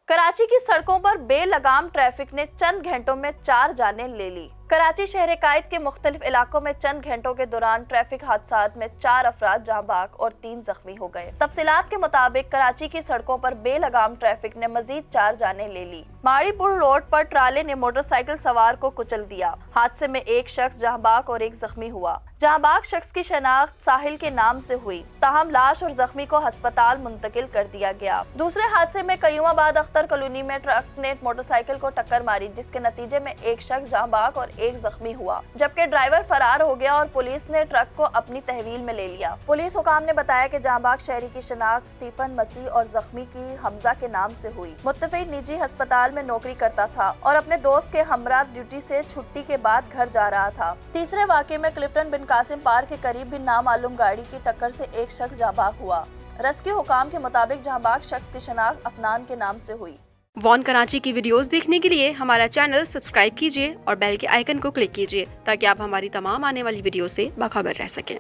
कराची की सड़कों पर बेलगाम ट्रैफिक ने चंद घंटों में 4 जानें ले ली। कराची शहर कायद के मुख्तलिफ इलाकों में चंद घंटों के दौरान ट्रैफिक हादसात में 4 अफराद जाँ बाग और 3 जख्मी हो गए। तफसीलात के मुताबिक कराची की सड़कों पर बेलगाम ट्रैफिक ने मजीद 4 जानें ले ली। माड़ीपुर रोड पर ट्राले ने मोटरसाइकिल सवार को कुचल दिया। हादसे में एक शख्स जाँ बाग और एक जख्मी हुआ। जाँ बाग शख्स की शनाख्त साहिल के नाम से हुई, ताहम लाश और जख्मी को अस्पताल मुंतकिल कर दिया गया। दूसरे हादसे में कयूमाबाद अख्तर कॉलोनी में ट्रक ने मोटरसाइकिल को टक्कर मारी, जिसके नतीजे में एक शख्स जाँ बाग और एक जख्मी हुआ, जबकि ड्राइवर फरार हो गया और पुलिस ने ट्रक को अपनी तहवील में ले लिया। पुलिस हुकाम ने बताया कि जाँ बाग शहरी की शनाख्त स्टीफन मसीह और जख्मी की हमजा के नाम से हुई। मुत्तफिक निजी अस्पताल में नौकरी करता था और अपने दोस्त के हमरा ड्यूटी से छुट्टी के बाद घर जा रहा था। तीसरे वाक़े में क्लिफ्टन बिन कासिम पार्क के करीब भी नामालूम गाड़ी की टक्कर से एक शख्स जाँ बाग हुआ। रेस्क्यू हुकाम के मुताबिक जाँ बाग शख्स की शनाख्त अफनान के नाम से हुई। वॉन कराची की वीडियोस देखने के लिए हमारा चैनल सब्सक्राइब कीजिए और बेल के आइकन को क्लिक कीजिए ताकि आप हमारी तमाम आने वाली वीडियो से बाखबर रह सकें।